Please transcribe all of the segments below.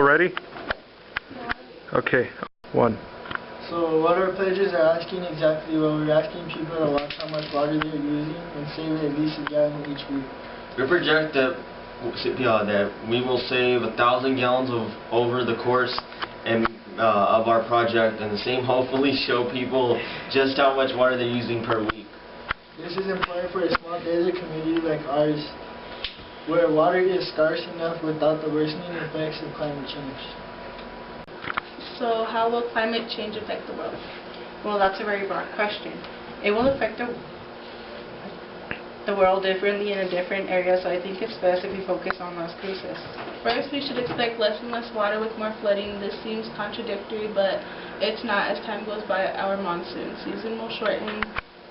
Ready? Okay, one. So what our pledges are asking exactly, well, we're asking people to watch how much water they're using and save at least a gallon each week. We project that we will save 1,000 gallons over the course of our project, and the same hopefully show people just how much water they're using per week. This is important for a small desert community like ours, where water is scarce enough without the worsening effects of climate change. So how will climate change affect the world? Well, that's a very broad question. It will affect the world differently in different areas, so I think it's best if we focus on Las Cruces. First, we should expect less and less water with more flooding. This seems contradictory, but it's not. As time goes by, our monsoon season will shorten,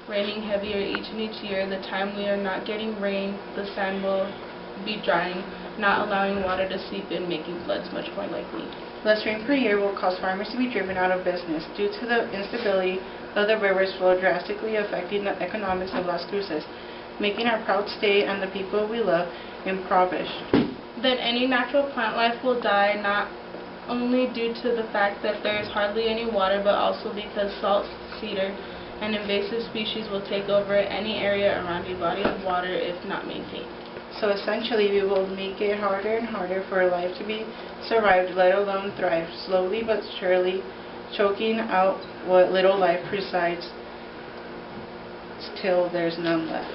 raining heavier each year. The time we are not getting rain, the sand will be drying, not allowing water to seep in, making floods much more likely. Less rain per year will cause farmers to be driven out of business due to the instability of the river's flow, drastically affecting the economics of Las Cruces, making our proud state and the people we love impoverished. Then any natural plant life will die, not only due to the fact that there is hardly any water, but also because salt cedar, an invasive species, will take over any area around a body of water if not maintained. So essentially, we will make it harder and harder for life to be survived, let alone thrive, slowly but surely choking out what little life presides till there's none left.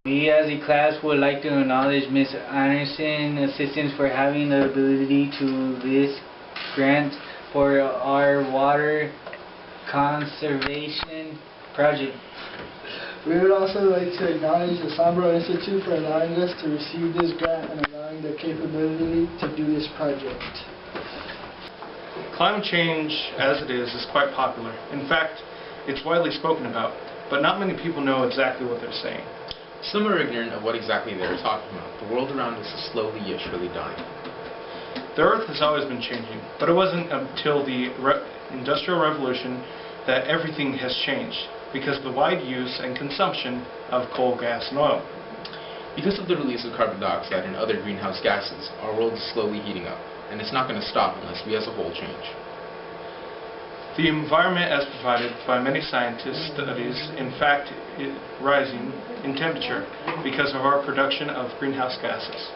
We as a class would like to acknowledge Ms. Anderson's assistance for having the ability to this grant for our water conservation project. We would also like to acknowledge the Sombro Institute for allowing us to receive this grant and allowing the capability to do this project. Climate change, as it is quite popular. In fact, it's widely spoken about, but not many people know exactly what they're saying. Some are ignorant of what exactly they are talking about. The world around us is slowly yet surely dying. The Earth has always been changing, but it wasn't until the Industrial Revolution that everything has changed, because of the wide use and consumption of coal, gas, and oil. Because of the release of carbon dioxide and other greenhouse gases, our world is slowly heating up, and it's not going to stop unless we as a whole change. The environment, as provided by many scientists' studies, in fact, is rising in temperature because of our production of greenhouse gases.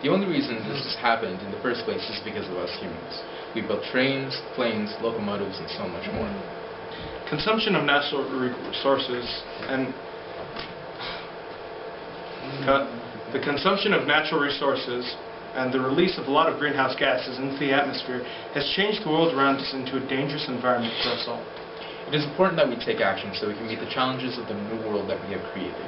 The only reason this has happened in the first place is because of us humans. We built trains, planes, locomotives, and so much more. Consumption of natural resources and the consumption of natural resources and the release of a lot of greenhouse gases into the atmosphere has changed the world around us into a dangerous environment for us all. It is important that we take action so we can meet the challenges of the new world that we have created.